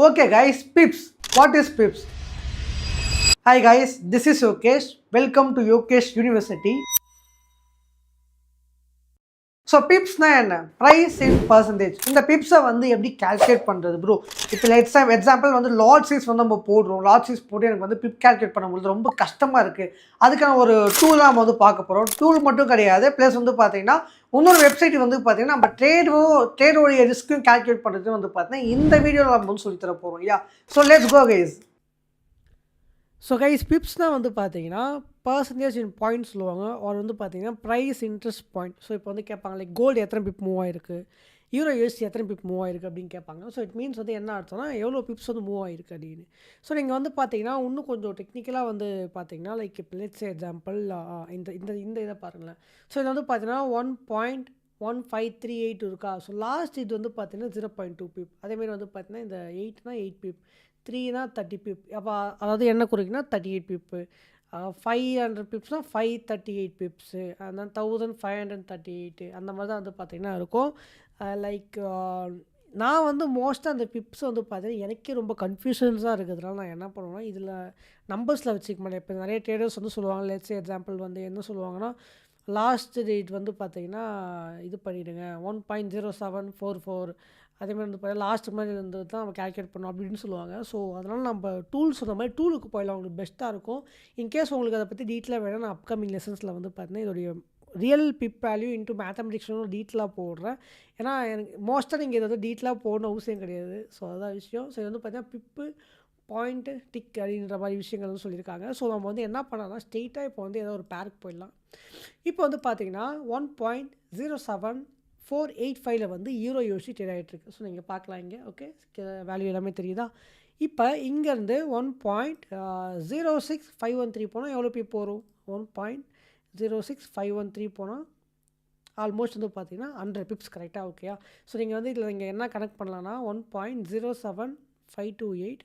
Okay guys, pips. What is pips? Hi guys, this is Yokesh. Welcome to Yokesh University. So பிப்ஸ்னால் என்ன price இன் percentage. இந்த பிப்ஸை வந்து எப்படி calculate பண்ணுறது bro? இப்போ எக்ஸாம்பிள் வந்து லாட் சைஸ் வந்து நம்ம போடுறோம். லாட் சைஸ் போட்டு எனக்கு வந்து பிப் கால்குலேட் பண்ணும்போது ரொம்ப கஷ்டமாக இருக்குது. அதுக்கான ஒரு டூல் நம்ம வந்து பார்க்க போகிறோம். டூல் மட்டும் கிடையாது, ப்ளஸ் வந்து பார்த்தீங்கன்னா இன்னொரு வெப்சைட் வந்து பார்த்தீங்கன்னா நம்ம ட்ரேடோடைய ரிஸ்க்கும் கால்குலேட் பண்ணுறது வந்து பார்த்தீங்கன்னா இந்த வீடியோவில் நம்ம வந்து சொல்லித்தர போகிறோம். Yeah so let's go guys. So guys பிப்ஸ்னால் வந்து பார்த்தீங்கன்னா பர்சன்டேஜ் இன் பாயிண்ட் சொல்லுவாங்க. அவர் வந்து பார்த்தீங்கன்னா ப்ரைஸ் இன்ட்ரெஸ்ட் பாயிண்ட். ஸோ இப்போ வந்து கேட்பாங்க லைக் கோல்டு எத்தனை பிப் மூவ் ஆயிருக்கு, யூரோ யூஎஸ்டி எத்தனை பிப் மூவ் ஆயிருக்கு அப்படின்னு கேட்பாங்க. ஸோ இட் மீன்ஸ் வந்து என்ன அர்த்தம்னா எவ்வளோ பிப்ஸ் வந்து மூவ் ஆயிருக்கு அப்படின்னு. ஸோ நீங்கள் வந்து பார்த்தீங்கன்னா இன்னும் கொஞ்சம் டெக்னிக்கலாக வந்து பார்த்தீங்கன்னா லைக் இப்போ லெட்ஸ் எக்ஸாம்பிள் இந்த இந்த இந்த இதை பாருங்களேன். ஸோ இது வந்து பார்த்தீங்கன்னா 1.1538 இருக்கா. ஸோ லாஸ்ட் இது வந்து பார்த்தீங்கன்னா 0.2 பிப். அதேமாதிரி வந்து பார்த்தீங்கன்னா இந்த 8னா 8 பிப், 3னா 30 பிப். அப்போ அதாவது என்ன குறிக்குன்னா 38 பிப்பு. 500 பிப்ஸ்னால் 538 பிப்ஸு. அந்த 1538 அந்த மாதிரி தான் வந்து பார்த்திங்கன்னா இருக்கும். லைக் நான் வந்து மோஸ்ட்டாக அந்த பிப்ஸ் வந்து பார்த்தீங்கன்னா எனக்கே ரொம்ப கன்ஃபியூஷன்ஸாக இருக்கிறதுனால நான் என்ன பண்ணுவேன்னா இதில் நம்பர்ஸில் வச்சுக்க மாட்டேன். இப்போ நிறைய ட்ரேடர்ஸ் வந்து சொல்லுவாங்க, லெட்ஸ் எக்ஸாம்பிள் வந்து என்ன சொல்லுவாங்கன்னா லாஸ்ட் டேட் வந்து பார்த்திங்கன்னா இது பண்ணிவிடுங்க 1.0744. அதேமாதிரி வந்து பார்த்தீங்கன்னா லாஸ்ட் மாதிரி வந்து தான் நம்ம கால்குலேட் பண்ணோம் அப்படின்னு சொல்லுவாங்க. ஸோ அதனால் நம்ம டூல்ஸ் சொன்ன மாதிரி டூலுக்கு போயிடலாம், உங்களுக்கு பெஸ்ட்டாக இருக்கும். இன்கேஸ் உங்களுக்கு அதை பற்றி டீட்டெயிலாக வேணும், நான் அப்கமிங் லெசன்ஸில் வந்து பார்த்தீங்கன்னா இதோடைய ரியல் பிப் வேல்யூ இன்ட்டு மேத்தமெட்டிக்ஸ்னு டீட்டெயிலாக போடுறேன். ஏன்னா எனக்கு மோஸ்ட்டாக நீங்கள் இதை வந்து டீட்டெயிலாக போடணும் அவசியம் கிடையாது. ஸோ அதுதான் விஷயம். ஸோ இது வந்து பார்த்தீங்கன்னா பிப்பு பாயிண்ட்டு டிக் அப்படின்ற மாதிரி விஷயங்கள் வந்து சொல்லியிருக்காங்க. ஸோ நம்ம வந்து என்ன பண்ணலாம், ஸ்ட்ரெயிட்டாக இப்போ வந்து ஏதோ ஒரு பேருக்கு போயிடலாம். இப்போ வந்து பார்த்தீங்கன்னா 1.07485 வந்து யூரோ யூஎஸ்டி ட்ரேட் ஆகிட்டுருக்கு. ஸோ நீங்கள் பார்க்கலாம் இங்கே. ஓகே, வேல்யூ எல்லாமே தெரியுதா? இப்போ இங்கேருந்து 1.06513 போனால் எவ்வளோ பிப் வரும்? 1.06513 போனால் ஆல்மோஸ்ட் வந்து பார்த்தீங்கன்னா 100 பிப்ஸ் கரெக்டாக. ஓகேயா? ஸோ நீங்கள் வந்து இதில் நீங்கள் என்ன கனெக்ட் பண்ணலான்னா 1.07528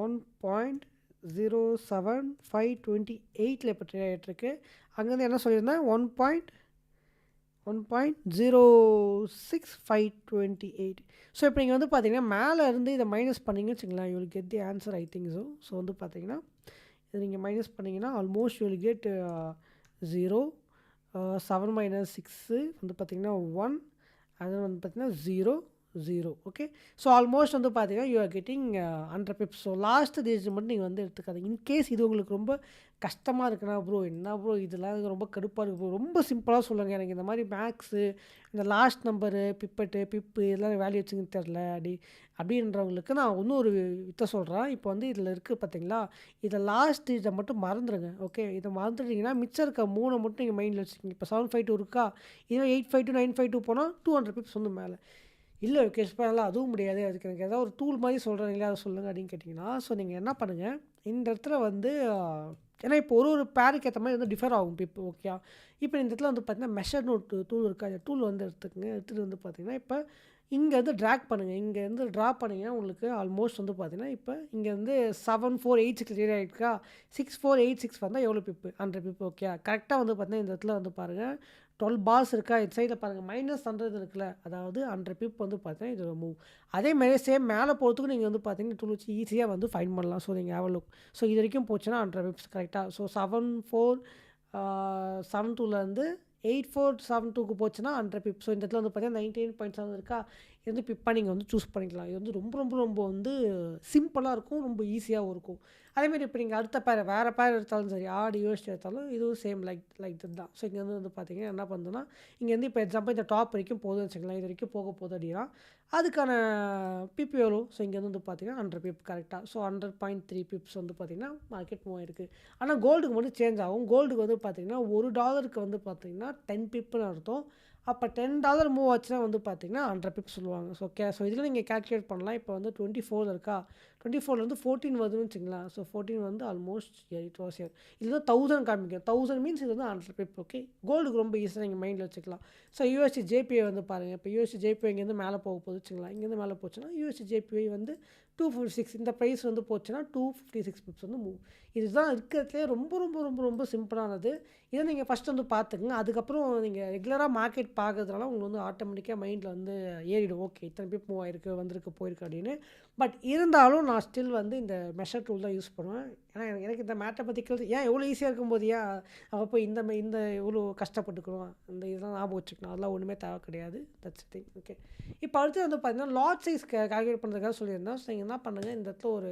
1.07528 இப்போ ட்ரேட் ஆகிட்டுருக்கு. அங்கேருந்து என்ன சொல்லியிருந்தேன் 1.06528. ஸோ இப்போ நீங்கள் வந்து பார்த்தீங்கன்னா மேலே இருந்து இதை மைனஸ் பண்ணிங்கன்னு வச்சுங்களேன், you will get the answer I think so. So வந்து பார்த்தீங்கன்னா இதை நீங்கள் மைனஸ் பண்ணிங்கன்னா ஆல்மோஸ்ட் யூ வில் கெட் 0. 7 - 6 வந்து பார்த்திங்கன்னா 1. அது வந்து பார்த்திங்கன்னா 0. ஓகே. ஸோ ஆல்மோஸ்ட் வந்து பார்த்தீங்கன்னா you are getting 100 pips. So last டேஜ் மட்டும் நீங்கள் வந்து எடுத்துக்காதீங்க. இன்கேஸ் இது உங்களுக்கு ரொம்ப கஷ்டமாக இருக்குன்னா ப்ரோ என்ன ப்ரோ இதெல்லாம் ரொம்ப கடுப்பாக இருக்குது ப்ரோ, ரொம்ப சிம்பிளாக சொல்லுங்கள், எனக்கு இந்த மாதிரி மேக்ஸு இந்த லாஸ்ட் நம்பரு பிப்பு இதெல்லாம் வேல்யூ வச்சுன்னு தெரில அப்படின்றவங்களுக்கு நான் இன்னும் ஒரு வித்தை சொல்கிறேன். இப்போ வந்து இதில் இருக்குது பார்த்தீங்களா, இதை லாஸ்ட் இதை மட்டும் மறந்துடுங்க. ஓகே, இதை மறந்துட்டிங்கன்னா மிச்சம் இருக்க 3 மட்டும் நீங்கள் மைண்டில் வச்சுக்கிங்க. இப்போ 752 இருக்கா, இதே 852 952 போனால் 200 பிப்ஸ் வந்து மேலே. இல்லை யோகேஷ் பண்ணலாம் அதுவும் முடியாது, அதுக்கு எனக்கு ஏதாவது ஒரு டூல் மாதிரி சொல்கிறீங்களா அதை சொல்லுங்கள் அப்படின்னு கேட்டிங்கன்னா, ஸோ நீங்கள் என்ன பண்ணுங்கள் இந்த இடத்துல வந்து ஏன்னா இப்போ ஒரு பேருக்கு ஏற்ற மாதிரி வந்து டிஃபர் ஆகும் இப்போ. ஓகே, இப்போ இந்த இடத்துல வந்து பார்த்தீங்கன்னா மெஷர்னு ஒரு டூல் இருக்கா, அந்த டூல் வந்து எடுத்துக்கங்க. எடுத்துகிட்டு வந்து பார்த்தீங்கன்னா இப்போ இங்கேருந்து ட்ராக் பண்ணுங்கள். இங்கேருந்து ட்ரா பண்ணிங்கன்னா உங்களுக்கு ஆல்மோஸ்ட் வந்து பார்த்தீங்கன்னா இப்போ இங்கேருந்து 7486 கிளியர் ஆகிருக்கா. 6486 வந்தால் எவ்வளோ பிப்பு? 100 பிப்பு. ஓகே, கரெக்டாக வந்து பார்த்தீங்கன்னா இந்த இடத்துல வந்து பாருங்கள் 12 பால்ஸ் இருக்கா, இந்த சைடில் பாருங்கள் -100 இருக்குல்ல, அதாவது 100 பிப் வந்து பார்த்தீங்கன்னா இது மூவ். அதேமாதிரி சேம் மேலே போகிறதுக்கும் நீங்கள் வந்து பார்த்தீங்கன்னா டூல் வச்சு ஈஸியாக வந்து ஃபைன் பண்ணலாம். ஸோ நீங்கள் ஹேவ் அ லுக். ஸோ இது வரைக்கும் போச்சுன்னா 100 பிப்ஸ் கரெக்டாக. ஸோ 7472லேருந்து 8472க்கு போச்சுன்னா 100 பிப். ஸோ இந்த இடத்துல வந்து பார்த்தீங்கன்னா 98.7 இருக்கா, இது வந்து பிப்பாக நீங்கள் வந்து சூஸ் பண்ணிக்கலாம். இது வந்து ரொம்ப ரொம்ப ரொம்ப வந்து சிம்பிளாக இருக்கும், ரொம்ப ஈஸியாகவும் இருக்கும். அதேமாதிரி இப்போ நீங்கள் அடுத்த பேர் வேறு பேர் எடுத்தாலும் சரி, ஆடு யூஎஸ்டி எடுத்தாலும் இதுவும் சேம் லைக் இது தான். ஸோ இங்கே வந்து பார்த்தீங்கன்னா என்ன பண்ணுதுன்னா இங்கேருந்து இப்போ எக்ஸாம்பிள் இந்த டாப் வரைக்கும் போகுதுன்னு வச்சுக்கலாம், இது வரைக்கும் போக போகுது அப்படின்னா அதுக்கான பிப் எவ்வளோ? ஸோ இங்கே வந்து பார்த்தீங்கன்னா 100 பிப் கரெக்டாக. ஸோ 100.3 பிப்ஸ் வந்து பார்த்திங்கன்னா மார்க்கெட் மூவ் ஆகிருக்கு. ஆனால் கோல்டுக்கு மட்டும் சேஞ்ச் ஆகும். கோல்டுக்கு வந்து பார்த்திங்கன்னா $1 வந்து பார்த்திங்கன்னா 10 பிப்புன்னு அர்த்தம். அப்போ $10 மூவ் ஆச்சுன்னா வந்து பார்த்தீங்கன்னா 100 பிப்ஸ் சொல்லுவாங்க. ஸோ ஸோ இதில் நீங்கள் கால்குலேட் பண்ணலாம். இப்போ வந்து 24 இருக்கா, 24லேருந்து 14 வருதுன்னு வச்சுங்களேன். ஸோ 14 வந்து ஆல்மோஸ்ட் இட் வாஸ் இயர். இது வந்து 1000 காமிக்கும். 1000 மீன்ஸ் இது வந்து 100 பிப். ஓகே, கோல்டுக்கு ரொம்ப ஈஸியாக நீங்கள் மைண்டில் வச்சுக்கலாம். ஸோ யூஎஸ்டி ஜேபிஐ வந்து பாருங்கள். இப்போ யூஎஸ்டி ஜேபிஐ இங்கேருந்து மேலே போக போகுது வச்சுக்கலாம். இங்கேருந்து மேலே போச்சுன்னா யூஎஸ்டி ஜேபிஐ வந்து 256. இந்த ப்ரைஸ் வந்து போச்சுன்னா 256 பிப்ஸ் வந்து மூவ். இதுதான் இருக்கிறதுலே ரொம்ப ரொம்ப ரொம்ப ரொம்ப சிம்பிளானது. இதை நீங்கள் ஃபஸ்ட் வந்து பார்த்துக்குங்க. அதுக்கப்புறம் நீங்கள் ரெகுலராக மார்க்கெட் பார்க்கறதுனால உங்களுக்கு வந்து ஆட்டோமேட்டிக்காக மைண்டில் வந்து ஏறிடும். ஓகே இத்தனை பிப் மூவ் ஆயிருக்கு, வந்திருக்கு, போயிருக்கு அப்படின்னு. பட் இருந்தாலும் நான் ஸ்டில் வந்து இந்த மெஷர் டூல் தான் யூஸ் பண்ணுவேன். ஏன்னா எனக்கு இந்த மேத்தமெட்டிக்கல் ஏன் எவ்வளோ ஈஸியாக இருக்கும்போது ஏன் அவள் போய் இந்த இவ்வளோ கஷ்டப்பட்டுக்கணும், இந்த இதெல்லாம் ஞாபகம் வச்சுக்கணும், அதெல்லாம் ஒன்றுமே தேவை கிடையாது. That's thing. ஓகே, இப்போ அடுத்து வந்து பார்த்தீங்கன்னா லாட் சைஸ் கால்குலேட் பண்ணுறதுக்காக சொல்லியிருந்தேன். ஸோ நீங்கள் என்ன பண்ணுங்கள், இந்த இடத்துல ஒரு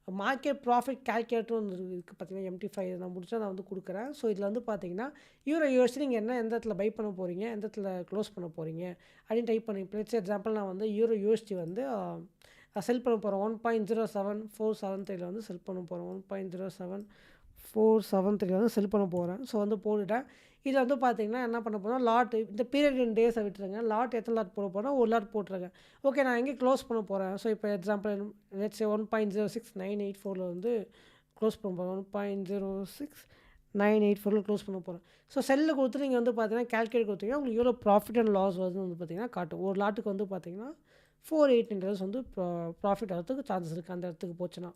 மார்க்கெட் ப்ராஃபிட் கால்குலேட்டர் ஒன்று இருக்குது பார்த்தீங்கன்னா, MT5 நான் முடிச்சா நான் வந்து கொடுக்குறேன். ஸோ இதில் வந்து பார்த்தீங்கன்னா யூஎஸ்டி நீங்கள் எந்த இடத்துல பை பண்ண போகிறீங்க, எந்த இடத்துல க்ளோஸ் பண்ண போகிறீங்க அப்படின்னு டைப் பண்ணி, இப்போ எக்ஸாம்பிள் நான் வந்து யூஎஸ்டி வந்து செல் பண்ண போகிறேன் 1.07473 வந்து செல் பண்ண போகிறேன். 1.07473 வந்து செல் பண்ண போகிறேன். ஸோ வந்து போட்டுட்டேன். இதில் வந்து பார்த்தீங்கன்னா என்ன பண்ண போகிறோம், லாட் இந்த பீரியட் இன் டேஸை விட்டுருங்க. லாட் எத்தனை லாட் போட போகிறேன், ஒரு லாட் போட்டுருங்க. ஓகே, நான் எங்கே க்ளோஸ் பண்ண போகிறேன். ஸோ இப்போ எக்ஸாம்பிள் லெட்ஸ் சே 1.06984 வந்து க்ளோஸ் பண்ண போகிறேன். 1.06984 க்ளோஸ் பண்ண போகிறேன். ஸோ செல்லில் கொடுத்து நீங்கள் வந்து பார்த்தீங்கன்னா கால்குலேட் கொடுத்தீங்கன்னா உங்களுக்கு எவ்வளோ ப்ராஃபிட் அண்ட் லாஸ் வருதுன்னு வந்து பார்த்தீங்கன்னா காட்டும். ஒரு லாட்டுக்கு வந்து பார்த்தீங்கன்னா 418 வந்து ப்ராஃபிட் ஆகிறதுக்கு சான்சஸ் இருக்குது. அந்த இடத்துக்கு போச்சுன்னா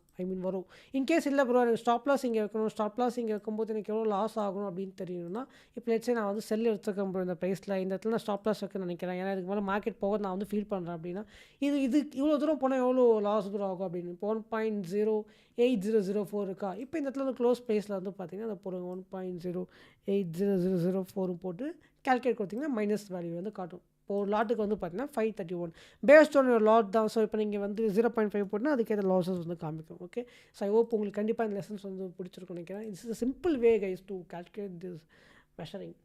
வரும். இன்கேஸ் இல்லை ப்ரோ எனக்கு ஸ்டாப் லாஸ் இங்கே வைக்கணும், ஸ்டாப் லாஸ் இங்கே வைக்கும்போது எனக்கு எவ்வளோ லாஸ் ஆகும் அப்படின்னு தெரியணும்னா, இப்போ லெட்ஸே நான் வந்து செல் எடுத்துக்கிறேன் ப்ரோ இந்த ப்ரைஸில், இந்த இடத்துல நான் ஸ்டாப் லாஸ் வைக்க நினைக்கிறேன், ஏன்னா இதுக்கு மேலே மார்க்கெட் போக நான் வந்து ஃபீல் பண்ணுறேன் அப்படின்னா, இது இவ்வளோ தூரம் போனால் எவ்வளோ லாஸ் ப்ரோ ஆகும் அப்படின்னு. இப்போ 1.08004 இருக்கா, இப்போ இந்த இடத்துல வந்து க்ளோஸ் ப்ரைஸில் வந்து பார்த்தீங்கன்னா அதை போடுங்க 1.08004 போட்டு கால்குலேட் கொடுத்தீங்கன்னா மைனஸ் வேல்யூ வந்து காட்டும். இப்போ ஒரு லாட்டுக்கு வந்து பார்த்தீங்கன்னா 531 பேஸ்ட் ஆன் ஒரு லாட் தான். ஸோ இப்போ நீங்கள் வந்து 0.5 போட்டுனா அதுக்கேற்ற லாஸஸ் வந்து காமிக்கும். ஓகே, ஸோ ஐ ஹோப் உங்களுக்கு கண்டிப்பாக இந்த லெசன்ஸ் வந்து பிடிச்சிருக்கும் நினைக்கிறேன். It's is simple way guys to calculate this measuring.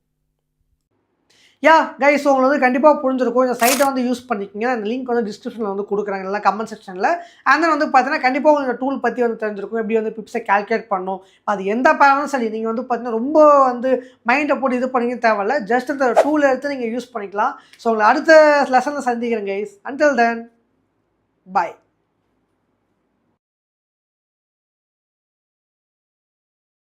Yeah guys, உங்களுக்கு வந்து கண்டிப்பாக புரிஞ்சிருக்கும். இந்த சைட்டை வந்து யூஸ் பண்ணிக்கிங்க. அந்த லிங்க் வந்து டிஸ்கிரிப்ஷனில் வந்து கொடுக்குறாங்க, இல்லை கமெண்ட் செக்ஷனில். அண்ட் தென் வந்து பார்த்தீங்கன்னா கண்டிப்பாக உங்களுக்கு டூல் பற்றி வந்து தெரிஞ்சிருக்கும், எப்படி வந்து பிப்ஸை கால்குலேட் பண்ணணும். அது எந்த பேரனும் சரி, நீங்கள் வந்து பார்த்தீங்கன்னா ரொம்ப வந்து மைண்டை போட்டு இது பண்ணிக்க தேவையில்ல, ஜஸ்ட் இந்த டூலை எடுத்து நீங்கள் யூஸ் பண்ணிக்கலாம். ஸோ உங்களை அடுத்த லெசனில் சந்திக்கிறேன் கைஸ். Until then by.